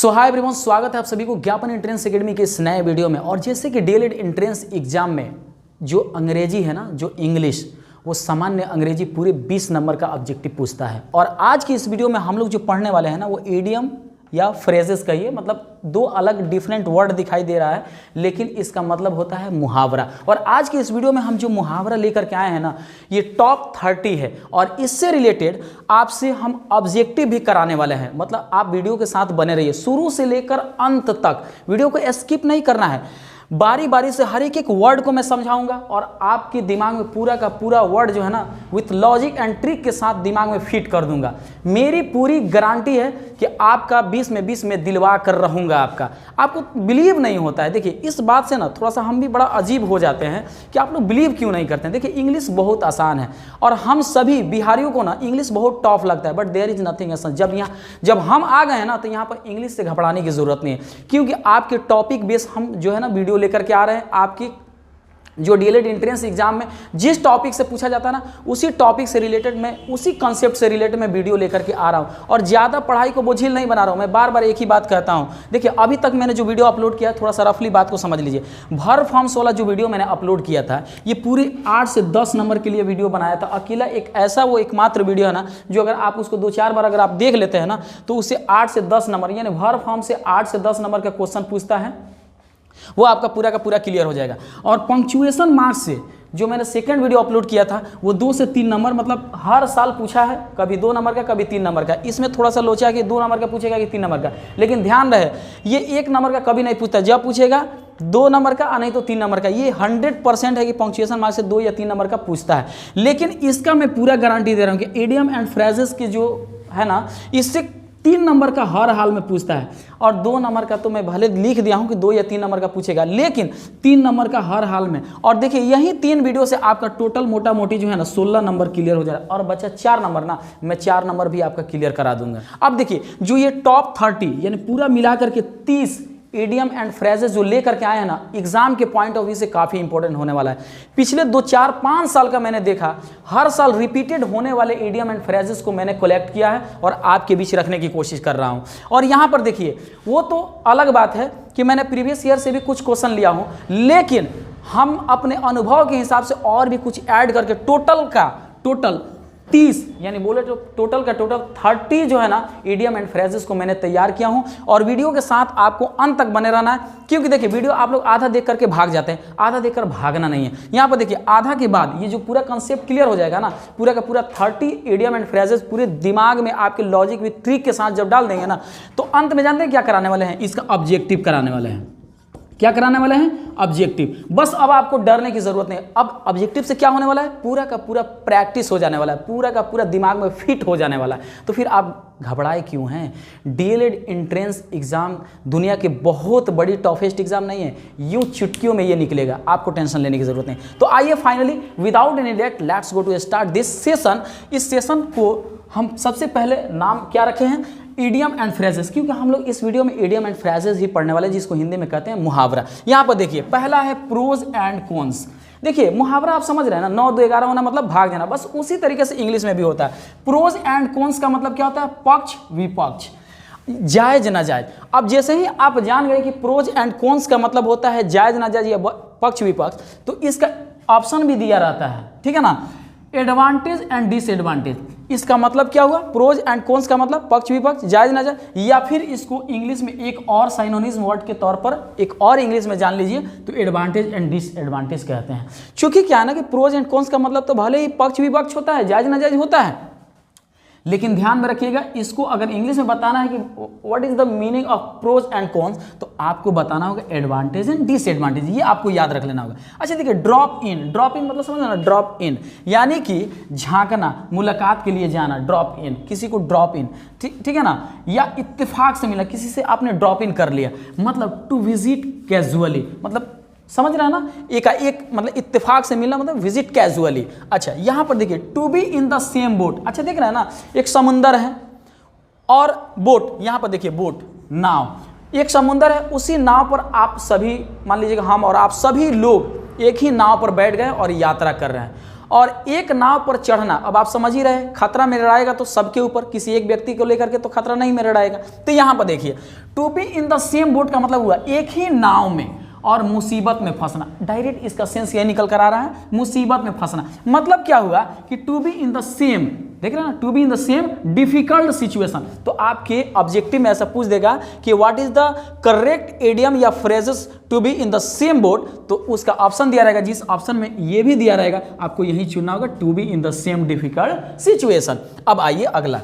सो hi everyone, स्वागत है आप सभी को ज्ञापन एंट्रेंस एकेडमी के इस नए वीडियो में। और जैसे कि डीएलएड एंट्रेंस एग्जाम में जो अंग्रेजी है ना, जो इंग्लिश, वो सामान्य अंग्रेजी पूरे 20 नंबर का ऑब्जेक्टिव पूछता है। और आज की इस वीडियो में हम लोग जो पढ़ने वाले हैं ना, वो इडियम या फ्रेजेस कहिए, मतलब दो अलग डिफरेंट वर्ड दिखाई दे रहा है, लेकिन इसका मतलब होता है मुहावरा। और आज की इस वीडियो में हम जो मुहावरा लेकर के आए हैं ना, ये टॉप 30 है और इससे रिलेटेड आपसे हम ऑब्जेक्टिव भी कराने वाले हैं। मतलब आप वीडियो के साथ बने रहिए, शुरू से लेकर अंत तक वीडियो को स्किप नहीं करना है। बारी बारी से हर एक वर्ड को मैं समझाऊंगा और आपके दिमाग में पूरा का पूरा वर्ड जो है ना, विथ लॉजिक एंड ट्रिक के साथ दिमाग में फिट कर दूंगा। मेरी पूरी गारंटी है कि आपका 20 में 20 में दिलवा कर रहूंगा। आपको बिलीव नहीं होता है। देखिए, इस बात से ना थोड़ा सा हम भी बड़ा अजीब हो जाते हैं कि आप लोग बिलीव क्यों नहीं करते हैं। देखिए, इंग्लिश बहुत आसान है और हम सभी बिहारियों को ना इंग्लिश बहुत टफ लगता है, but there is nothing else. जब हम आ गए हैं ना, तो यहाँ पर इंग्लिश से घबराने की जरूरत नहीं है, क्योंकि आपके टॉपिक बेस हम जो है ना वीडियो लेकर के आ रहे हैं। आपकी जो डीएलएड एंट्रेंस एग्जाम में जिस टॉपिक से पूछा जाता है ना, उसी टॉपिक से रिलेटेड मैं, उसी कॉन्सेप्ट से रिलेटेड मैं वीडियो लेकर के आ रहा हूं। और ज़्यादा पढ़ाई को बोझिल नहीं बना रहा हूं। मैं बार बार एक ही बात कहता हूं। देखिए, अभी तक मैंने जो वीडियो अपलोड किया, थोड़ा सा रफली बात को समझ लीजिए। भर फॉर्म्स वाला जो वीडियो मैंने अपलोड किया था, ये पूरे 8 से 10 नंबर के लिए वीडियो बनाया था अकेला। एक ऐसा वो एकमात्र वीडियो है ना, जो अगर आप उसको 2-4 बार अगर आप देख लेते हैं ना, तो उससे 8 से 10 नंबर, यानी भर फॉर्म से 8 से 10 नंबर का क्वेश्चन पूछता है, वो आपका पूरा का पूरा क्लियर हो जाएगा। और पंक्चुएशन मार्क्स से जो मैंने सेकंड वीडियो अपलोड किया था, वो 2 से 3 नंबर, मतलब हर साल पूछा है, कभी 2 नंबर का, कभी 3 नंबर का। इसमें थोड़ा सा लोचा है कि 2 नंबर का पूछेगा कि 3 नंबर का, लेकिन ध्यान रहे, ये 1 नंबर का कभी नहीं पूछता। जब पूछेगा 2 नंबर का, नहीं तो 3 नंबर का। ये 100% है कि पंक्चुएशन मार्क्स से 2 या 3 नंबर का पूछता है। लेकिन इसका मैं पूरा गारंटी दे रहा हूँ कि इडियम एंड फ्रेजेस की जो है ना, इससे 3 नंबर का हर हाल में पूछता है। और 2 नंबर का तो मैं भले लिख दिया हूं कि 2 या 3 नंबर का पूछेगा, लेकिन 3 नंबर का हर हाल में। और देखिए, यही 3 वीडियो से आपका टोटल मोटा मोटी जो है ना 16 नंबर क्लियर हो जाएगा। और बचा 4 नंबर ना, मैं 4 नंबर भी आपका क्लियर करा दूंगा। अब देखिए, जो ये टॉप 30 यानी पूरा मिलाकर के 30 इडियम एंड फ्रेजेस जो लेकर के आए हैं ना, एग्जाम के पॉइंट ऑफ व्यू से काफ़ी इंपॉर्टेंट होने वाला है। पिछले 2, 4, 5 साल का मैंने देखा, हर साल रिपीटेड होने वाले इडियम एंड फ्रेजेस को मैंने कलेक्ट किया है और आपके बीच रखने की कोशिश कर रहा हूं। और यहां पर देखिए, वो तो अलग बात है कि मैंने प्रीवियस ईयर से भी कुछ क्वेश्चन लिया हूं, लेकिन हम अपने अनुभव के हिसाब से और भी कुछ ऐड करके टोटल 30 यानी बोले तो टोटल का टोटल 30 जो है ना इडियम एंड फ्रेजेस को मैंने तैयार किया हूं। और वीडियो के साथ आपको अंत तक बने रहना है, क्योंकि देखिए, वीडियो आप लोग आधा देख करके भाग जाते हैं, आधा देखकर भागना नहीं है। यहां पर देखिए, आधा के बाद ये जो पूरा कंसेप्ट क्लियर हो जाएगा ना, पूरा का पूरा 30 इडियम एंड फ्रेजेस पूरे दिमाग में आपके लॉजिक विद ट्रिक के साथ जब डाल देंगे ना, तो अंत में जानते हैं क्या कराने वाले हैं? इसका ऑब्जेक्टिव कराने वाले हैं। क्या कराने वाले हैं? ऑब्जेक्टिव। बस अब आपको डरने की जरूरत नहीं। अब ऑब्जेक्टिव से क्या होने वाला है? पूरा का पूरा प्रैक्टिस हो जाने वाला है, पूरा का पूरा दिमाग में फिट हो जाने वाला है। तो फिर आप घबराए क्यों हैं? डीएलएड एंट्रेंस एग्जाम दुनिया के बहुत बड़ी टफेस्ट एग्जाम नहीं है, यूं चुटकियों में ये निकलेगा, आपको टेंशन लेने की जरूरत नहीं। तो आइए finally without any late let's go to start this session. इस सेशन को हम सबसे पहले नाम क्या रखे हैं? इडियम एंड फ्रेजेस, क्योंकि हम लोग इस वीडियो में इडियम एंड फ्रेजेस ही पढ़ने वाले हैं, जिसको हिंदी में कहते हैं मुहावरा। यहां पर देखिए, पहला है प्रोज एंड कॉन्स। देखिए, मुहावरा आप समझ रहे हैं ना, 9, 2, 11 होना मतलब भाग जाना, बस उसी तरीके से इंग्लिश में भी होता है। प्रोज एंड कॉन्स का मतलब क्या होता है? पक्ष विपक्ष, जायज नाजायज। अब जैसे ही आप जान गए कि प्रोज एंड कॉन्स का मतलब होता है जायज नाजायज या पक्ष विपक्ष, तो इसका ऑप्शन भी दिया रहता है, ठीक है ना। एडवांटेज एंड डिसएडवांटेज, इसका मतलब क्या हुआ? प्रोज एंड कॉन्स का मतलब पक्ष विपक्ष, जायज नाजायज। या फिर इसको इंग्लिश में एक और साइनोनिज्म वर्ड के तौर पर एक और इंग्लिश में जान लीजिए, तो एडवांटेज एंड डिसएडवांटेज कहते हैं। क्योंकि क्या है ना कि प्रोज एंड कॉन्स का मतलब तो भले ही पक्ष विपक्ष होता है, जायज नाजायज होता है, लेकिन ध्यान में रखिएगा, इसको अगर इंग्लिश में बताना है कि what is the meaning of pros and cons, तो आपको बताना होगा एडवांटेज एंड डिसएडवांटेज। ये आपको याद रख लेना होगा। अच्छा देखिए, ड्रॉप इन मतलब समझ ना, ड्रॉप इन यानी कि झांकना, मुलाकात के लिए जाना, ड्रॉप इन, किसी को ड्रॉप इन, ठीक है ना। या इत्तेफाक से मिला, किसी से आपने ड्रॉप इन कर लिया, मतलब टू विजिट कैजुअली, मतलब समझ रहे हैं ना, एक मतलब इत्तेफाक से मिलना, मतलब विजिट कैजुअली। अच्छा, यहां पर देखिए, to be in the same boat. अच्छा देख रहे हैं ना, एक समुंदर है और बोट, यहां पर देखिए बोट, नाव, एक समुंदर है, उसी नाव पर आप सभी, मान लीजिएगा हम और आप सभी लोग एक ही नाव पर बैठ गए और यात्रा कर रहे हैं। और एक नाव पर चढ़ना, अब आप समझ ही रहे, खतरा में लड़ाएगा तो सबके ऊपर, किसी एक व्यक्ति को लेकर के तो खतरा नहीं में लड़ाएगा। तो यहां पर देखिए, to be in the same boat का मतलब हुआ एक ही नाव में और मुसीबत में फंसना। डायरेक्ट इसका सेंस यही निकल कर आ रहा है, मुसीबत में फंसना। मतलब क्या हुआ कि to be in the same, देख रहे हैं ना, to be in the same difficult situation. तो आपके ऑब्जेक्टिव में ऐसा पूछ देगा कि what is the correct idiom या phrases to be in the same boat, तो उसका ऑप्शन दिया रहेगा, जिस ऑप्शन में ये भी दिया रहेगा आपको यही चुनना होगा, to be in the same difficult situation. अब आइए अगला,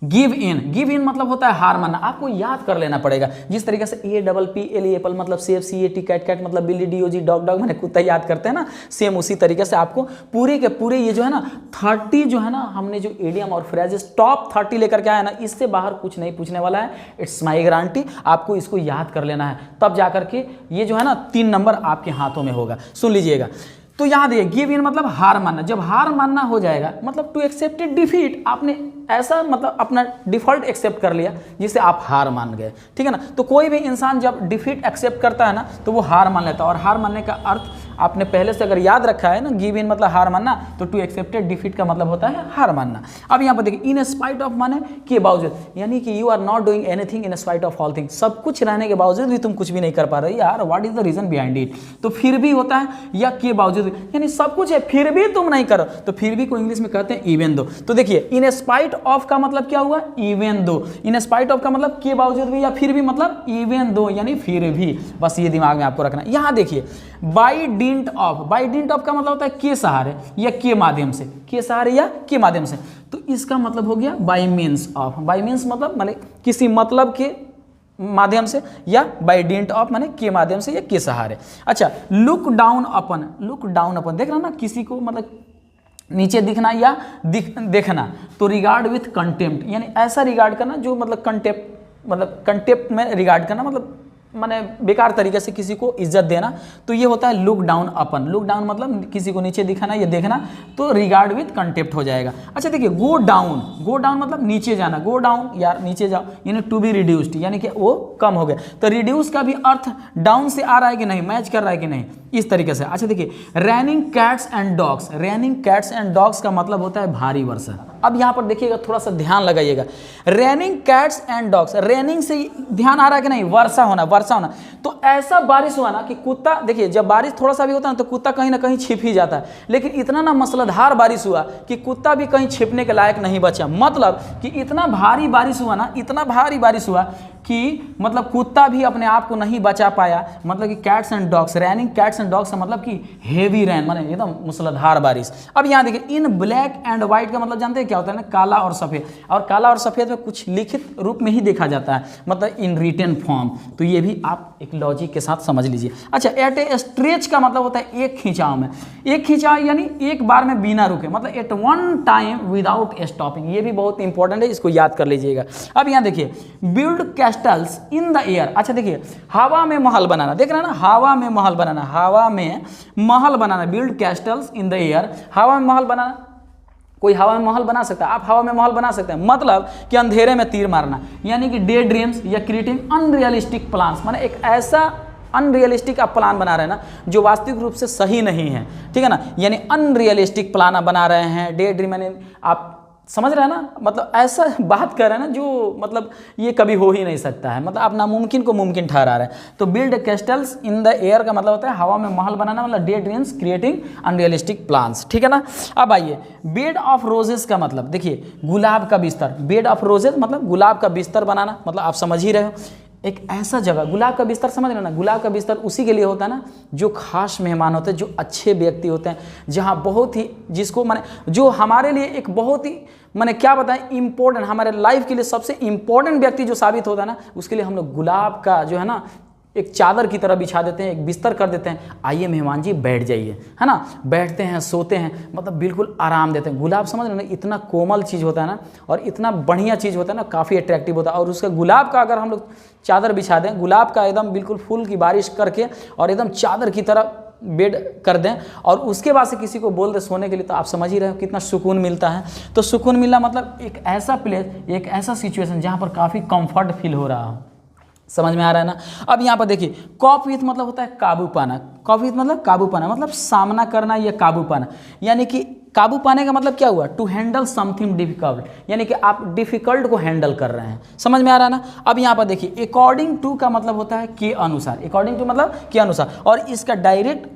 गिव इन। गिव इन मतलब होता है हार मानना। आपको याद कर लेना पड़ेगा, जिस तरीके से APPL एप्पल मतलब सेब, CAT कैट कैट मतलब बिल्ली, DOG डॉग डॉग मैंने कुत्ता याद करते हैं ना, सेम उसी तरीके से आपको पूरे के पूरे ये जो है ना 30 जो है ना, हमने जो एडियम और फ्रेजेस टॉप 30 लेकर के आया ना, इससे बाहर कुछ नहीं पूछने वाला है। इट्स माई गारंटी, आपको इसको याद कर लेना है, तब जाकर के ये जो है ना 3 नंबर आपके हाथों में होगा। सुन लीजिएगा, तो यहाँ देखिए गिव इन मतलब हार मानना। जब हार मानना हो जाएगा मतलब टू एक्सेप्ट डिफीट, आपने ऐसा मतलब अपना डिफॉल्ट एक्सेप्ट कर लिया जिससे आप हार मान गए, ठीक है ना। तो कोई भी इंसान जब डिफीट एक्सेप्ट करता है ना तो वो हार मान लेता है, और हार मानने का अर्थ आपने पहले से अगर याद रखा है ना, गिव इन मतलब हार मानना, तो टू एक्सेप्टेड डिफीट का मतलब होता है हार मानना। अब यहाँ पर देखिए इन स्पाइट ऑफ माने के बावजूद, यानी कि you are not doing anything in spite of all things. सब कुछ रहने के बावजूद भी तुम कुछ भी नहीं कर पा रहे यार, what is the reason behind it. तो फिर भी होता है, या के बावजूद, यानी सब कुछ है फिर भी तुम नहीं करो, तो फिर भी को इंग्लिश में कहते हैं इवन दो। तो देखिए इन स्पाइट ऑफ का मतलब क्या हुआ, even though. In spite of का मतलब के बावजूद भी या फिर भी मतलब इवन दो, यानी फिर भी। बस ये दिमाग में आपको रखना। यहाँ देखिए by didn't of, by didn't of का मतलब होता है के सहारे या के माध्यम से, के सहारे या के माध्यम से। तो इसका मतलब हो गया by means of. By means मतलब माने किसी मतलब के माध्यम से, या बाई डिंट ऑफ माने के माध्यम से या के सहारे। अच्छा, लुक डाउन अपन, लुक डाउन अपन देख रहा ना, किसी को मतलब नीचे दिखना या देखना। तो रिगार्ड विथ कंटेम्प्ट, यानी ऐसा रिगार्ड करना जो मतलब कंटेम्प्ट में रिगार्ड करना, मतलब माने बेकार तरीके से किसी को इज्जत देना। तो ये होता है लुक डाउन अपन। लुक डाउन मतलब किसी को नीचे दिखाना या देखना, तो रिगार्ड विथ कंटेम्प्ट हो जाएगा। अच्छा देखिए गो डाउन, गो डाउन मतलब नीचे जाना, गो डाउन यार नीचे जाओ, यानी टू बी रिड्यूस्ड, यानी कि वो कम हो गया। तो रिड्यूस का भी अर्थ डाउन से आ रहा है कि नहीं, मैच कर रहा है कि नहीं, इस तरीके से। अच्छा देखिए raining cats and dogs, raining cats and dogs का मतलब होता है भारी वर्षा। अब यहाँ पर देखिएगा, थोड़ा सा ध्यान लगाइएगा, raining cats and dogs, raining से ध्यान आ रहा है कि नहीं, वर्षा होना, वर्षा होना। तो ऐसा बारिश हुआ ना कि कुत्ता, देखिए जब बारिश थोड़ा सा भी होता है ना तो कुत्ता कहीं ना कहीं छिप ही जाता है, लेकिन इतना ना मसलाधार बारिश हुआ कि कुत्ता भी कहीं छिपने के लायक नहीं बचा। मतलब कि इतना भारी बारिश हुआ ना, इतना भारी बारिश हुआ कि मतलब कुत्ता भी अपने आप को नहीं बचा पाया। मतलब कि cats and dogs, raining cats and dogs का मतलब कि हेवी रैन, माने एकदम मूसलाधार बारिश। अब यहाँ देखिए इन ब्लैक एंड व्हाइट का मतलब जानते हैं क्या होता है ना, काला और सफ़ेद। और काला और सफ़ेद में कुछ लिखित रूप में ही देखा जाता है, मतलब इन रिटन फॉर्म। तो ये भी आप एक लॉजिक के साथ समझ लीजिए। अच्छा एट ए स्ट्रेच का मतलब होता है एक खिंचाव में, एक खिंचाव यानी एक बार में बिना रुके, मतलब at one time without stopping. ये भी बहुत इंपॉर्टेंट है, इसको याद कर लीजिएगा। अब यहाँ देखिए build castles in the air. अच्छा देखिए हवा में महल बनाना, देख रहे हैं ना, हवा में महल बनाना, हवा में महल बनाना, build castles in the air. हवा में महल बनाना, कोई हवा में महल बना सकता है, आप हवा में महल बना सकते हैं। मतलब कि अंधेरे में तीर मारना, यानी कि डे ड्रीम्स या क्रिएटिंग अनरियलिस्टिक प्लान्स, माने एक ऐसा अनरियलिस्टिक आप प्लान बना रहे हैं ना जो वास्तविक रूप से सही नहीं है, ठीक है ना, यानी अनरियलिस्टिक प्लान आप बना रहे हैं। डे ड्रीम यानी आप समझ रहे हैं ना, मतलब ऐसा बात कर रहे हैं ना जो मतलब ये कभी हो ही नहीं सकता है, मतलब आप नामुमकिन को मुमकिन ठहरा रहे हैं। तो build castles in the air का मतलब होता है हवा में महल बनाना, मतलब day dreams creating unrealistic plans, ठीक है ना। अब आइए बेड ऑफ रोजेस का मतलब, देखिए गुलाब का बिस्तर, बेड ऑफ रोजेस मतलब गुलाब का बिस्तर बनाना, मतलब आप समझ ही रहे हो, एक ऐसा जगह, गुलाब का बिस्तर समझ रहे हो ना, गुलाब का बिस्तर उसी के लिए होता है ना जो खास मेहमान होते हैं, जो अच्छे व्यक्ति होते हैं, जहाँ बहुत ही जिसको माने जो हमारे लिए एक बहुत ही माने क्या बताएं इंपॉर्टेंट, हमारे लाइफ के लिए सबसे इंपॉर्टेंट व्यक्ति जो साबित होता है ना, उसके लिए हम लोग गुलाब का जो है ना एक चादर की तरह बिछा देते हैं, एक बिस्तर कर देते हैं, आइए मेहमान जी बैठ जाइए, है ना, बैठते हैं, सोते हैं, मतलब बिल्कुल आराम देते हैं। गुलाब समझ रहे हो ना, इतना कोमल चीज़ होता है ना, और इतना बढ़िया चीज़ होता है ना, काफ़ी अट्रैक्टिव होता है। और उसका गुलाब का अगर हम लोग चादर बिछा दें, गुलाब का एकदम बिल्कुल फूल की बारिश करके और एकदम चादर की तरह बेड कर दें, और उसके बाद से किसी को बोल दे सोने के लिए, तो आप समझ ही रहे हो कितना सुकून मिलता है। तो सुकून मिलना मतलब एक ऐसा प्लेस, एक ऐसा सिचुएशन जहाँ पर काफ़ी कंफर्ट फील हो रहा हो, समझ में आ रहा है ना। अब यहाँ पर देखिए कॉप विथ मतलब होता है काबू पाना, कॉप विथ मतलब काबू पाना, मतलब सामना करना या काबू पाना, यानी कि काबू पाने का मतलब क्या हुआ, टू हैंडल समथिंग डिफिकल्ट, यानी कि आप डिफिकल्ट को हैंडल कर रहे हैं। समझ में आ रहा है ना। अब यहाँ पर देखिए अकॉर्डिंग टू का मतलब होता है के अनुसार, अकॉर्डिंग टू मतलब के अनुसार, और इसका डायरेक्ट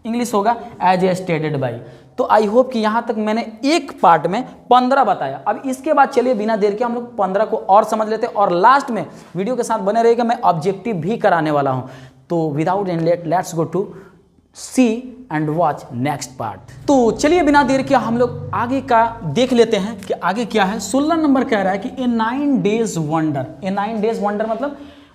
इंग्लिश होगा एज ए स्टेटेड बाई। तो आई होप कि यहाँ तक मैंने एक पार्ट में 15 बताया। अब इसके बाद चलिए बिना देर के हम लोग 15 को और समझ लेते हैं, और लास्ट में वीडियो के साथ बने रहेगा, मैं ऑब्जेक्टिव भी कराने वाला हूँ। तो without any late let's go to see and watch next part. तो चलिए बिना देर के हम लोग आगे का देख लेते हैं कि आगे क्या है। 16 नंबर कह रहा है कि ए 9 डेज वंडर, ए 9 डेज वंडर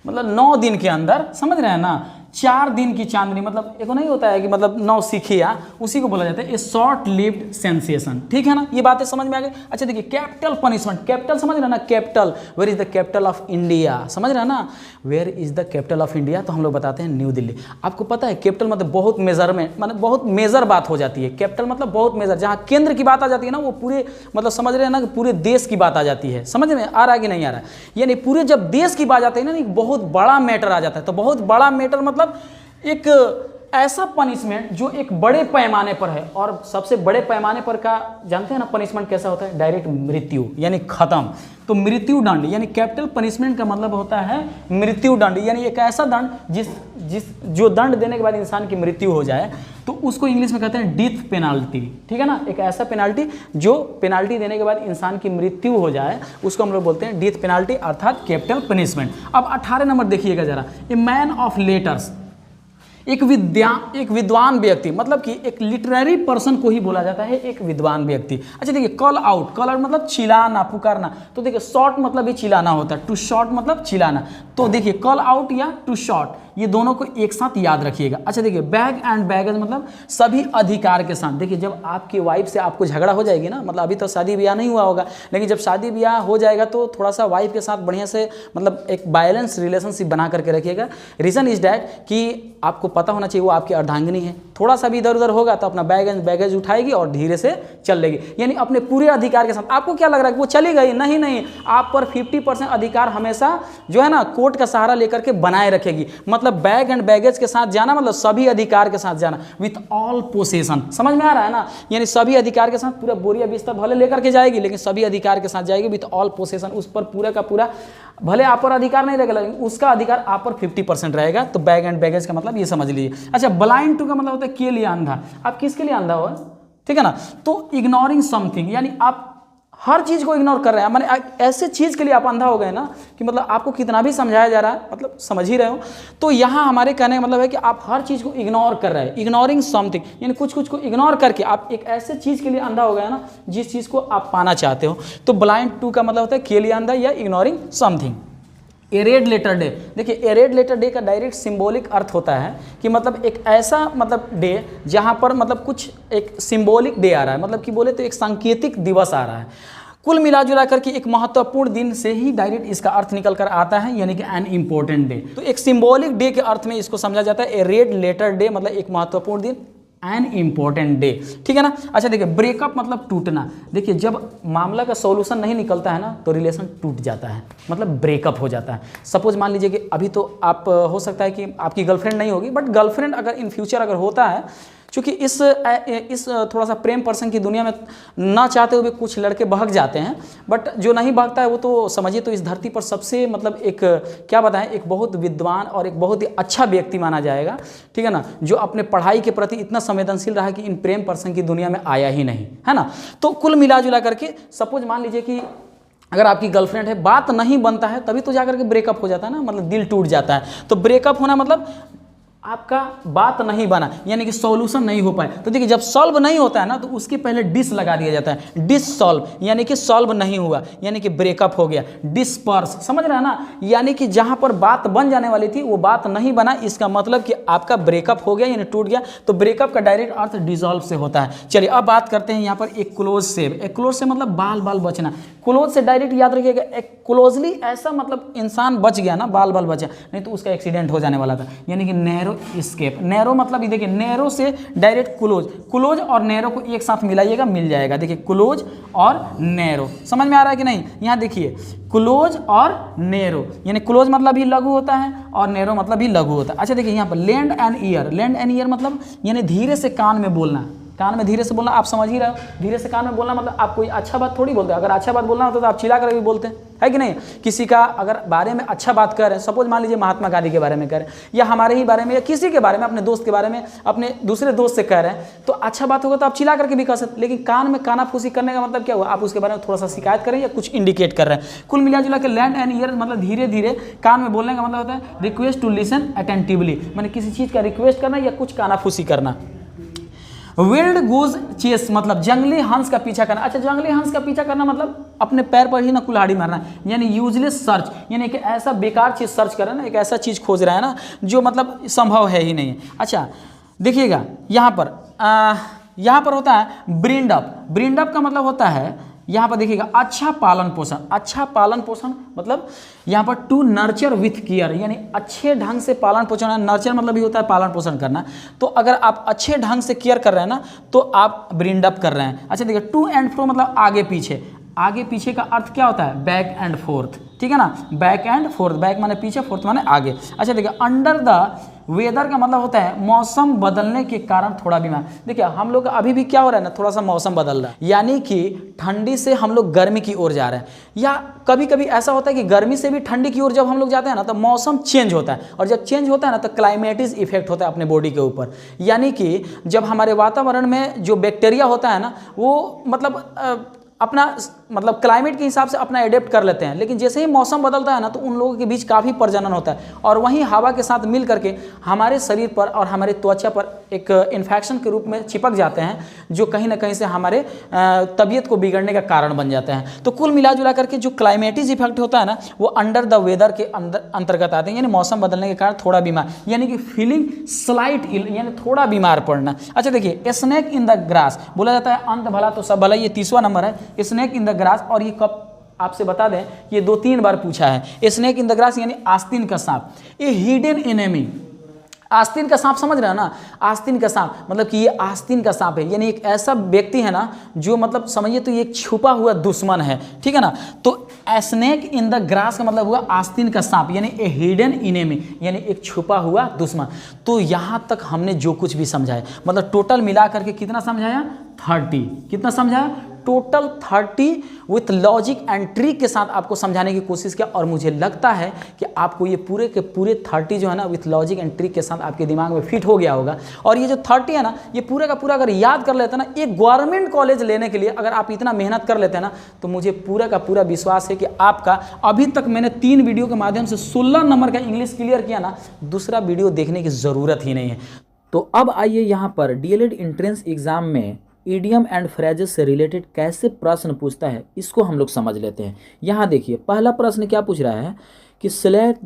मतलब 9 दिन के अंदर, समझ रहे हैं ना, 4 दिन की चांदनी, मतलब एक नहीं होता है कि मतलब 9 सीखिया, उसी को बोला जाता है ए शॉर्ट लिव्ड सेंसेशन। ठीक है ना, ये बातें समझ में आ गई। अच्छा देखिए कैपिटल पनिशमेंट, कैपिटल समझ रहे हैं ना, capital, where is the capital of India, समझ रहे हैं ना, where is the capital of India, तो हम लोग बताते हैं न्यू दिल्ली। आपको पता है कैपिटल मतलब बहुत मेजरमेंट, मतलब बहुत मेजर बात हो जाती है। कैपिटल मतलब बहुत मेजर, जहाँ केंद्र की बात आ जाती है ना, वो पूरे मतलब समझ रहे हैं ना कि पूरे देश की बात आ जाती है। समझ में आ रहा है कि नहीं आ रहा है, यानी पूरे जब देश की बात आती है ना, एक बहुत बड़ा मैटर आ जाता है। तो बहुत बड़ा मैटर मतलब एक ऐसा पनिशमेंट जो एक बड़े पैमाने पर है, और सबसे बड़े पैमाने पर का जानते हैं ना पनिशमेंट कैसा होता है, डायरेक्ट मृत्यु यानी खत्म। तो मृत्यु दंड यानी कैपिटल पनिशमेंट का मतलब होता है मृत्यु दंड, यानी एक ऐसा दंड जो दंड देने के बाद इंसान की मृत्यु हो जाए, तो उसको इंग्लिश में कहते हैं डेथ पेनाल्टी। ठीक है ना, एक ऐसा पेनाल्टी जो पेनाल्टी देने के बाद इंसान की मृत्यु हो जाए, उसको हम लोग बोलते हैं डेथ पेनाल्टी, अर्थात कैपिटल पनिशमेंट। अब 18 नंबर देखिएगा जरा, ए मैन ऑफ लेटर्स, एक विद्वान व्यक्ति, मतलब कि एक लिटरेरी पर्सन को ही बोला जाता है एक विद्वान व्यक्ति। अच्छा देखिए कॉल आउट, कॉल आउट मतलब चिल्लाना, पुकारना। तो देखिए शॉर्ट मतलब भी चिल्लाना होता है, टू शॉर्ट मतलब चिल्लाना। तो देखिए कॉल आउट या टू शॉर्ट, ये दोनों को एक साथ याद रखिएगा। अच्छा देखिए बैग एंड बैगेज मतलब सभी अधिकार के साथ। देखिए जब आपकी वाइफ से आपको झगड़ा हो जाएगी ना, मतलब अभी तो शादी ब्याह नहीं हुआ होगा, लेकिन जब शादी ब्याह हो जाएगा तो थोड़ा सा वाइफ के साथ बढ़िया से मतलब एक बैलेंस रिलेशनशिप बना करके रखिएगा। रीज़न इज डैट कि आपको पता होना चाहिए वो आपकी अर्धांगिनी है, थोड़ा सा भी इधर उधर होगा तो अपना बैगेज उठाएगी और धीरे से चल लेगी, यानी अपने पूरे अधिकार के साथ। आपको क्या लग रहा है कि वो चली गई, नहीं, आप पर 50% अधिकार हमेशा जो है ना कोर्ट का सहारा लेकर के बनाए रखेगी। मतलब बैग एंड बैगेज के साथ जाना मतलब सभी अधिकार के साथ जाना, विथ ऑल पोसेशन। समझ में आ रहा है ना, यानी सभी अधिकार के साथ, पूरा बोरिया बिस्तर भले लेकर के जाएगी लेकिन सभी अधिकार के साथ जाएगी, विथ ऑल पोसेशन। उस पर पूरा का पूरा भले आप पर अधिकार नहीं रहेगा लेकिन उसका अधिकार आप पर 50% रहेगा। तो बैग एंड बैगेज का मतलब ये समझ लीजिए। अच्छा ब्लाइंड टू का मतलब होता है के लिए अंधा, आप किसके लिए अंधा हो, ठीक है ना। तो इग्नोरिंग समथिंग यानी आप हर चीज को इग्नोर कर रहे हैं, माने ऐसे चीज के लिए आप अंधा हो गए ना कि मतलब आपको कितना भी समझाया जा रहा है, मतलब समझ ही रहे हो। तो यहाँ हमारे कहने का मतलब है कि आप हर चीज को इग्नोर कर रहे हैं, इग्नोरिंग समथिंग, यानी कुछ को इग्नोर करके आप एक ऐसे चीज के लिए अंधा हो गया ना जिस चीज को आप पाना चाहते हो। तो ब्लाइंड टू का मतलब होता है के लिए अंधा या इग्नोरिंग समथिंग। ए रेड लेटर डे, देखिए ए रेड लेटर डे का डायरेक्ट सिंबॉलिक अर्थ होता है कि मतलब एक ऐसा मतलब डे जहाँ पर मतलब कुछ एक सिंबॉलिक डे आ रहा है, मतलब कि बोले तो एक सांकेतिक दिवस आ रहा है। कुल मिला जुला करके एक महत्वपूर्ण दिन से ही डायरेक्ट इसका अर्थ निकल कर आता है, यानी कि एन इम्पोर्टेंट डे। तो एक सिंबॉलिक डे के अर्थ में इसको समझा जाता है। ए रेड लेटर डे मतलब एक महत्वपूर्ण दिन, एन इम्पोर्टेंट डे, ठीक है ना। अच्छा देखिए ब्रेकअप मतलब टूटना। देखिए जब मामला का सॉल्यूशन नहीं निकलता है ना तो रिलेशन टूट जाता है, मतलब ब्रेकअप हो जाता है। सपोज मान लीजिए कि अभी तो आप हो सकता है कि आपकी गर्लफ्रेंड नहीं होगी, बट गर्लफ्रेंड अगर इन फ्यूचर अगर होता है, क्योंकि इस थोड़ा सा प्रेम पर्सन की दुनिया में ना चाहते हुए कुछ लड़के बहक जाते हैं, बट जो नहीं बहकता है वो तो समझिए तो इस धरती पर सबसे मतलब एक क्या बताएं, एक बहुत विद्वान और एक बहुत ही अच्छा व्यक्ति माना जाएगा, ठीक है ना, जो अपने पढ़ाई के प्रति इतना संवेदनशील रहा कि इन प्रेम पर्सन की दुनिया में आया ही नहीं, है ना। तो कुल मिला जुला करके सपोज मान लीजिए कि अगर आपकी गर्लफ्रेंड है, बात नहीं बनता है तभी तो जाकर के ब्रेकअप हो जाता है ना, मतलब दिल टूट जाता है। तो ब्रेकअप होना मतलब आपका बात नहीं बना, यानी कि सॉल्यूशन नहीं हो पाए। तो देखिए जब सॉल्व नहीं होता है ना तो उसके पहले डिस लगा दिया जाता है, डिस सॉल्व, यानी कि सॉल्व नहीं हुआ, यानी कि ब्रेकअप हो गया। डिस्पर्स, समझ रहे हैं ना, यानी कि जहां पर बात बन जाने वाली थी वो बात नहीं बना, इसका मतलब कि आपका ब्रेकअप हो गया यानी टूट गया। तो ब्रेकअप का डायरेक्ट अर्थ डिसॉल्व से होता है। चलिए अब बात करते हैं यहाँ पर एक क्लोज से। एक क्लोज से मतलब बाल बाल बचना। क्लोज से डायरेक्ट याद रखिएगा, एक क्लोजली ऐसा मतलब इंसान बच गया ना, बाल बाल बचा, नहीं तो उसका एक्सीडेंट हो जाने वाला था, यानी कि नैरो स्केप। नैरो मतलब ये देखिए नैरो से डायरेक्ट क्लोज, क्लोज और नैरो को एक साथ मिलाइएगा मिल जाएगा। देखिए क्लोज और नैरो, समझ में आ रहा है कि नहीं। यहाँ देखिए क्लोज और नैरो, यानी क्लोज मतलब ही लघु होता है और नैरो मतलब ही लघु होता है। अच्छा देखिए यहाँ पर land and year, land and year मतलब यानी धीरे से कान में बोलना, कान में धीरे से बोलना, आप समझ ही रहे हो, धीरे से कान में बोलना मतलब आप कोई अच्छा बात थोड़ी बोलते हैं। अगर अच्छा बात बोलना होता तो आप चिल्ला कर भी बोलते हैं, है कि नहीं। किसी का अगर बारे में अच्छा बात कर रहे हैं, सपोज मान लीजिए महात्मा गांधी के बारे में कह रहे हैं, या हमारे ही बारे में, या किसी के बारे में, अपने दोस्त के बारे में, अपने दूसरे दोस्त से कह रहे हैं, तो अच्छा बात होगा तो आप चिल्ला करके भी कह सकते। लेकिन कान में कानाफूसी करने का मतलब क्या हुआ, आप उसके बारे में थोड़ा सा शिकायत करें या कुछ इंडिकेट कर रहे हैं। कुल मिला जुला के लैंड एंड ईयर मतलब धीरे धीरे कान में बोलने का मतलब होता है रिक्वेस्ट टू लिसन अटेंटिवली, मैंने किसी चीज़ का रिक्वेस्ट करना या कुछ कानाफूसी करना। विल्ड गूज चेस मतलब जंगली हंस का पीछा करना। अच्छा, जंगली हंस का पीछा करना मतलब अपने पैर पर ही ना कुल्हाड़ी मारना, यानी यूजलेस सर्च, यानी कि ऐसा बेकार चीज़ सर्च कर रहा है ना, एक ऐसा चीज़ खोज रहा है ना जो मतलब संभव है ही नहीं। अच्छा देखिएगा यहाँ पर होता है ब्रीड अप। ब्रीड अप का मतलब होता है यहाँ पर देखिएगा अच्छा पालन पोषण। अच्छा पालन पोषण मतलब यहाँ पर टू नर्चर विथ केयर, यानी अच्छे ढंग से पालन पोषण। नर्चर मतलब भी होता है पालन पोषण करना। तो अगर आप अच्छे ढंग से केयर कर रहे हैं ना तो आप ब्रीड अप कर रहे हैं। अच्छा देखिए, टू एंड फ्रो मतलब आगे पीछे। आगे पीछे का अर्थ क्या होता है, बैक एंड फोर्थ, ठीक है ना, बैक एंड फोर्थ। बैक माने पीछे, फोर्थ माने आगे। अच्छा देखिए, अंडर द वेदर का मतलब होता है मौसम बदलने के कारण थोड़ा बीमार। देखिए हम लोग अभी भी क्या हो रहा है ना, थोड़ा सा मौसम बदल रहा है, यानी कि ठंडी से हम लोग गर्मी की ओर जा रहे हैं। या कभी कभी ऐसा होता है कि गर्मी से भी ठंडी की ओर जब हम लोग जाते हैं ना तो मौसम चेंज होता है, और जब चेंज होता है ना तो क्लाइमेटिक इफेक्ट होता है अपने बॉडी के ऊपर। यानी कि जब हमारे वातावरण में जो बैक्टीरिया होता है ना वो मतलब अपना मतलब क्लाइमेट के हिसाब से अपना एडेप्ट कर लेते हैं। लेकिन जैसे ही मौसम बदलता है ना तो उन लोगों के बीच काफ़ी प्रजनन होता है, और वहीं हवा के साथ मिल करके हमारे शरीर पर और हमारे त्वचा पर एक इन्फेक्शन के रूप में चिपक जाते हैं, जो कहीं ना कहीं से हमारे तबीयत को बिगड़ने का कारण बन जाते हैं। तो कुल मिला जुला करके जो क्लाइमेटिक इफेक्ट होता है ना वो अंडर द वेदर के अंतर्गत आते हैं, यानी मौसम बदलने के कारण थोड़ा बीमार, यानी कि फीलिंग स्लाइट इल, यानी थोड़ा बीमार पड़ना। अच्छा देखिए, स्नेक इन द ग्रास बोला जाता है अंत भला तो सब भला, ये 30वां नंबर है, स्नेक इन द ग्रास। और ये कब आपसे बता दें, ये 2-3 बार पूछा है। स्नेक इन द ग्रास यानी आस्तीन का सांप, ये हिडन एनिमी। आस्तीन का सांप समझ रहे हो ना, आस्तीन का सांप मतलब कि ये आस्तीन का सांप है, यानी एक ऐसा व्यक्ति है ना जो मतलब समझिए तो ये एक छुपा हुआ दुश्मन है, ठीक है ना। तो स्नेक इन द ग्रास का मतलब हुआ आस्तीन का सांप, यानी ए हिडन इनेमी, यानी एक छुपा हुआ दुश्मन। तो यहाँ तक हमने जो कुछ भी समझाया मतलब टोटल मिला करके कितना समझाया, 30। कितना समझाया, total 30 with logic and trick के साथ आपको समझाने की कोशिश किया। और मुझे लगता है कि आपको ये पूरे के पूरे 30 जो है ना विथ लॉजिक एंड ट्रिक के साथ आपके दिमाग में फिट हो गया होगा। और ये जो 30 है ना ये पूरा का पूरा अगर याद कर लेते हैं ना, एक गवर्नमेंट कॉलेज लेने के लिए अगर आप इतना मेहनत कर लेते हैं ना तो मुझे पूरा का पूरा विश्वास है कि आपका अभी तक मैंने 3 वीडियो के माध्यम से 16 नंबर का इंग्लिश क्लियर किया ना, दूसरा वीडियो देखने की ज़रूरत ही नहीं है। तो अब आइए यहाँ पर डीएलएड एंट्रेंस एग्जाम में इडियम एंड फ्रेजेस से रिलेटेड कैसे प्रश्न पूछता है इसको हम लोग समझ लेते हैं। यहाँ देखिए पहला प्रश्न क्या पूछ रहा है कि select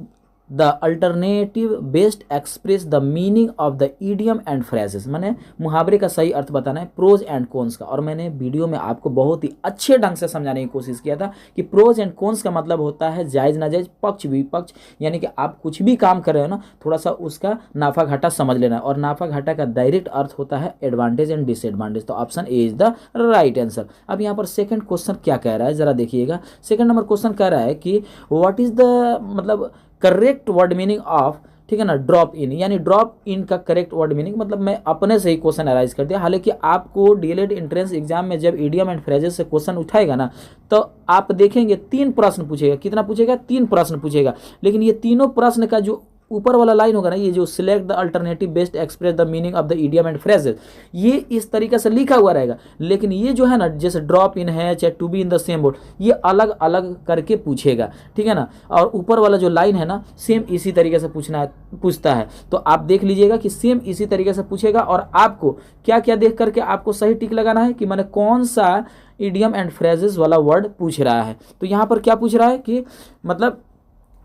the alternative best express the meaning of the idiom and phrases, मैंने मुहावरे का सही अर्थ बताना है, प्रोज एंड कॉन्स का। और मैंने वीडियो में आपको बहुत ही अच्छे ढंग से समझाने की कोशिश किया था कि प्रोज एंड कॉन्स का मतलब होता है जायज़ नाजायज़, पक्ष विपक्ष, यानी कि आप कुछ भी काम कर रहे हो ना थोड़ा सा उसका नाफा घाटा समझ लेना है। और नाफा घाटा का डायरेक्ट अर्थ होता है एडवांटेज एंड डिसएडवांटेज। तो option A is the right answer. अब यहाँ पर सेकंड क्वेश्चन क्या कह रहा है जरा देखिएगा। सेकंड नंबर क्वेश्चन कह रहा है कि व्हाट इज द मतलब करेक्ट वर्ड मीनिंग ऑफ, ठीक है ना, ड्रॉप इन, यानी ड्रॉप इन का करेक्ट वर्ड मीनिंग मतलब मैं अपने से ही क्वेश्चन अराइज कर दिया। हालांकि आपको डीएलएड एंट्रेंस एग्जाम में जब इडियम एंड फ्रेजेस से क्वेश्चन उठाएगा ना तो आप देखेंगे 3 प्रश्न पूछेगा। कितना पूछेगा, 3 प्रश्न पूछेगा। लेकिन ये तीनों प्रश्न का जो ऊपर वाला लाइन होगा ना, ये जो select the alternative best express the meaning of the idiom and phrases, ये इस तरीके से लिखा हुआ रहेगा। लेकिन ये जो है ना जैसे ड्रॉप इन है चाहे to be in the same board, ये अलग अलग करके पूछेगा, ठीक है ना। और ऊपर वाला जो लाइन है ना सेम इसी तरीके से पूछता है। तो आप देख लीजिएगा कि सेम इसी तरीके से पूछेगा। और आपको क्या क्या देख करके आपको सही टिक लगाना है कि मैंने कौन सा इडियम एंड फ्रेजेस वाला वर्ड पूछ रहा है। तो यहाँ पर क्या पूछ रहा है कि मतलब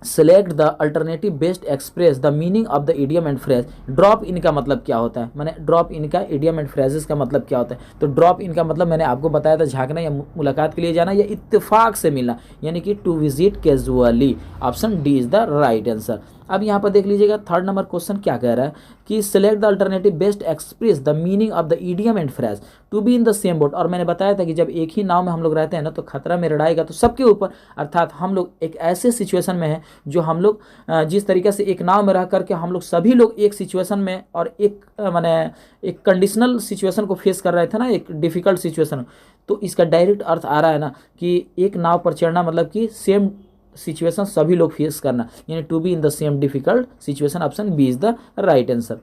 select the alternative best express the meaning of the idiom and phrase. Drop in का मतलब क्या होता है, मैंने ड्रॉप इन का इडियम एंड फ्रेजेस का मतलब क्या होता है। तो ड्रॉप इन का मतलब मैंने आपको बताया था झांकना या मुलाकात के लिए जाना या इत्तेफाक से मिलना, यानी कि to visit casually. Option D is the right answer. अब यहाँ पर देख लीजिएगा थर्ड नंबर क्वेश्चन क्या कह रहा है कि select the alternative best express the meaning of the idiom and phrase to be in the same boat. और मैंने बताया था कि जब एक ही नाव में हम लोग रहते हैं ना तो खतरा में रड़ाएगा तो सबके ऊपर, अर्थात हम लोग एक ऐसे सिचुएशन में है जो हम लोग जिस तरीके से एक नाव में रह करके हम लोग सभी लोग एक सिचुएशन में और एक माने एक कंडीशनल सिचुएशन को फेस कर रहे थे ना, एक डिफिकल्ट सिचुएशन, तो इसका डायरेक्ट अर्थ आ रहा है ना कि एक नाव पर चढ़ना मतलब कि सेम सिचुएशन सभी लोग फेस करना, यानी to be in the same difficult situation. Option B is the right answer.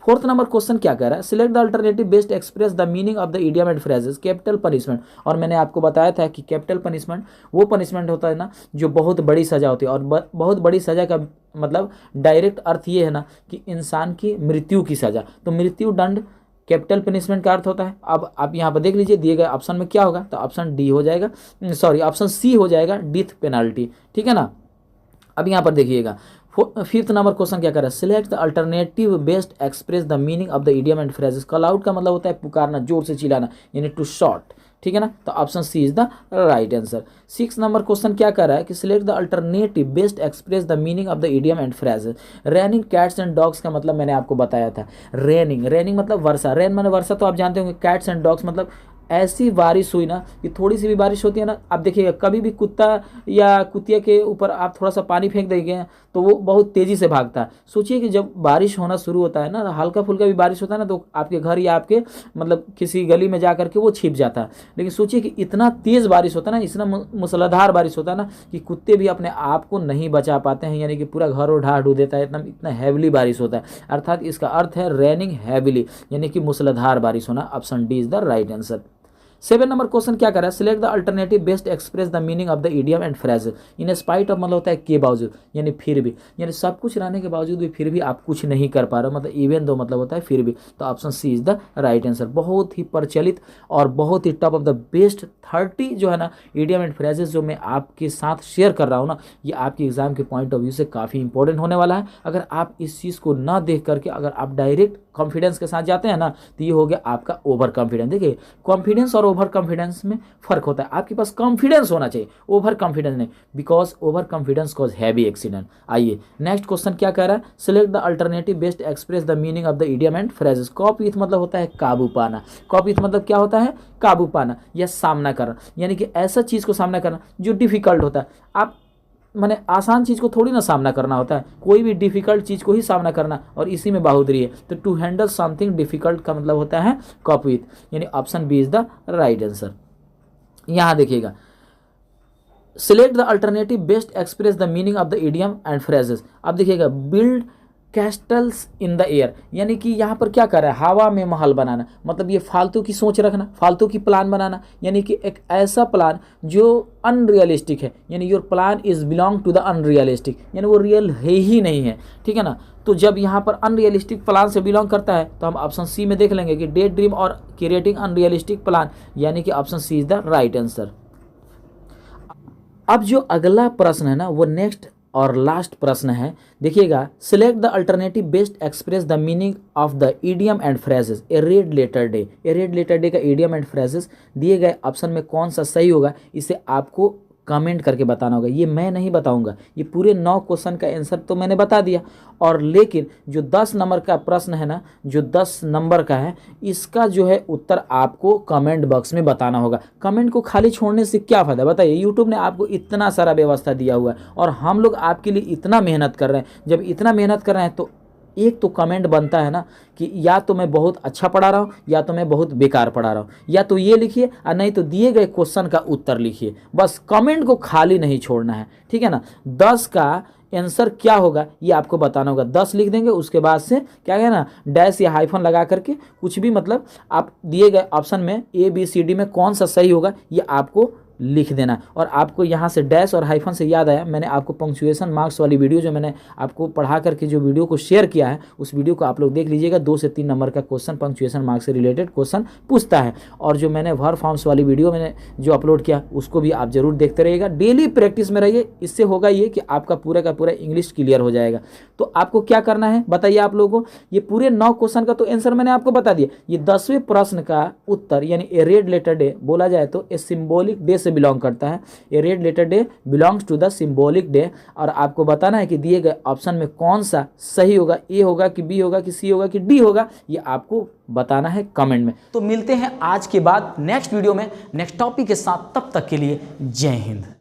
Fourth number question क्या कह रहा है, select the alternative best express the meaning of the idiom and phrases capital punishment. और मैंने आपको बताया था कि कैपिटल पनिशमेंट वो पनिशमेंट होता है ना जो बहुत बड़ी सजा होती है, और बहुत बड़ी सजा का मतलब डायरेक्ट अर्थ ये है ना कि इंसान की मृत्यु की सजा, तो मृत्यु दंड कैपिटल पनिशमेंट का अर्थ होता है। अब आप यहाँ पर देख लीजिए दिए गए ऑप्शन में क्या होगा, तो ऑप्शन डी हो जाएगा, सॉरी ऑप्शन सी हो जाएगा, डेथ पेनाल्टी, ठीक है ना। अब यहाँ पर देखिएगा फिफ्थ नंबर क्वेश्चन क्या कर रहा है, select the alternative best express the meaning of the idiom and phrases. Call out का मतलब होता है पुकारना, जोर से चिल्लाना, यानी टू शॉट, ठीक है ना, तो option C is the right answer. Six number question क्या कर रहा है कि select the alternative best express the meaning of the idiom and phrases. Raining cats and dogs का मतलब मैंने आपको बताया था, रेनिंग मतलब वर्षा, रेन माने वर्षा तो आप जानते होंगे, कैट्स एंड डॉग्स मतलब ऐसी बारिश हुई ना कि थोड़ी सी भी बारिश होती है ना, आप देखिएगा कभी भी कुत्ता या कुतिया के ऊपर आप थोड़ा सा पानी फेंक देंगे तो वो बहुत तेज़ी से भागता है। सोचिए कि जब बारिश होना शुरू होता है ना, हल्का फुल्का भी बारिश होता है ना, तो आपके घर या आपके मतलब किसी गली में जा करके वो छिप जाता है। लेकिन सोचिए कि इतना तेज़ बारिश होता है ना, इतना मूसलाधार बारिश होता है ना कि कुत्ते भी अपने आप को नहीं बचा पाते हैं, यानी कि पूरा घर उड़ा डू देता है, इतना हैविली बारिश होता है। अर्थात इसका अर्थ है रेनिंग हैविली, यानी कि मूसलाधार बारिश होना। Option D is the right answer. 7 number question क्या कर रहा है, select the alternative best express the meaning of the idiom and phrases in spite of, मतलब होता है के बावजूद, यानी फिर भी, यानी सब कुछ रहने के बावजूद भी फिर भी आप कुछ नहीं कर पा रहे हो, मतलब इवन दो मतलब होता है फिर भी, तो option C is the right answer. बहुत ही प्रचलित और बहुत ही टॉप ऑफ द बेस्ट 30 जो है ना इडियम एंड फ्रेजेस जो मैं आपके साथ शेयर कर रहा हूँ ना, ये आपके एग्जाम के पॉइंट ऑफ व्यू से काफ़ी इंपॉर्टेंट होने वाला है। अगर आप इस चीज़ को ना देख करके अगर आप डायरेक्ट कॉन्फिडेंस के साथ जाते हैं ना, तो ये हो गया आपका ओवर कॉन्फिडेंस। देखिए कॉन्फिडेंस और ओवर कॉन्फिडेंस में फर्क होता है, आपके पास कॉन्फिडेंस होना चाहिए, ओवर कॉन्फिडेंस नहीं, because over confidence cause heavy accident. आइए नेक्स्ट क्वेश्चन क्या कह रहा है, select the alternative best express the meaning of the idiom and phrases. Cope with मतलब होता है काबू पाना, कॉप विथ मतलब क्या होता है, काबू पाना या सामना करना, यानी कि ऐसा चीज़ को सामना करना जो डिफिकल्ट होता है। आप मैंने आसान चीज़ को थोड़ी ना सामना करना होता है, कोई भी डिफिकल्ट चीज़ को ही सामना करना, और इसी में बहादुरी है। तो टू हैंडल समथिंग डिफिकल्ट का मतलब होता है कॉप विथ, यानी option B is the right answer. यहाँ देखिएगा select the alternative best express the meaning of the idiom and phrases. अब देखिएगा build castles in the air, यानी कि यहाँ पर क्या कर रहा है, हवा में महल बनाना, मतलब ये फालतू की सोच रखना, फालतू की प्लान बनाना, यानी कि एक ऐसा प्लान जो अनरियलिस्टिक है, यानी your plan is belong to the unrealistic, यानी वो रियल है ही नहीं है, ठीक है ना। तो जब यहाँ पर अनरियलिस्टिक प्लान से बिलोंग करता है तो हम ऑप्शन सी में देख लेंगे कि डे ड्रीम और क्रिएटिंग अनरियलिस्टिक प्लान, यानी कि option C is the right answer. अब जो अगला प्रश्न है ना वो नेक्स्ट और लास्ट प्रश्न है, देखिएगा select the alternative best express the meaning of the idiom and phrases a red letter day. A red letter day का इडियम एंड फ्रेजेस दिए गए ऑप्शन में कौन सा सही होगा, इसे आपको कमेंट करके बताना होगा। ये मैं नहीं बताऊंगा, ये पूरे 9 क्वेश्चन का आंसर तो मैंने बता दिया, और लेकिन जो 10 नंबर का प्रश्न है ना, जो 10 नंबर का है, इसका जो है उत्तर आपको कमेंट बॉक्स में बताना होगा। कमेंट को खाली छोड़ने से क्या फ़ायदा बताइए, यूट्यूब ने आपको इतना सारा व्यवस्था दिया हुआ है और हम लोग आपके लिए इतना मेहनत कर रहे हैं। जब इतना मेहनत कर रहे हैं तो एक तो कमेंट बनता है ना कि या तो मैं बहुत अच्छा पढ़ा रहा हूँ या तो मैं बहुत बेकार पढ़ा रहा हूँ, या तो ये लिखिए और नहीं तो दिए गए क्वेश्चन का उत्तर लिखिए, बस कमेंट को खाली नहीं छोड़ना है, ठीक है ना। 10 का आंसर क्या होगा ये आपको बताना होगा, 10 लिख देंगे, उसके बाद से क्या है ना डैश या हाइफन लगा करके कुछ भी, मतलब आप दिए गए ऑप्शन में ABCD में कौन सा सही होगा ये आपको लिख देना। और आपको यहाँ से डैश और हाइफन से याद आया, मैंने आपको पंक्चुएशन मार्क्स वाली वीडियो जो मैंने आपको पढ़ा करके जो वीडियो को शेयर किया है, उस वीडियो को आप लोग देख लीजिएगा। 2 से 3 नंबर का क्वेश्चन पंक्चुएशन मार्क्स से रिलेटेड क्वेश्चन पूछता है। और जो मैंने वर्ब फॉर्म्स वाली वीडियो मैंने जो अपलोड किया उसको भी आप जरूर देखते रहिएगा, डेली प्रैक्टिस में रहिए। इससे होगा ये कि आपका पूरा का पूरा इंग्लिश क्लियर हो जाएगा। तो आपको क्या करना है बताइए आप लोगों को, ये पूरे 9 क्वेश्चन का तो आंसर मैंने आपको बता दिया। ये 10वें प्रश्न का उत्तर यानी ए रेड लेटर डे बोला जाए तो ए सिम्बॉलिक डे से बिलोंग करता है? A red letter day belongs to the symbolic day. और आपको बताना है कि दिए गए ऑप्शन में कौन सा सही होगा, ए होगा कि बी होगा कि सी होगा कि डी होगा, ये आपको बताना है कमेंट में। तो मिलते हैं आज के बाद नेक्स्ट वीडियो में नेक्स्ट टॉपिक के साथ, तब तक के लिए जय हिंद।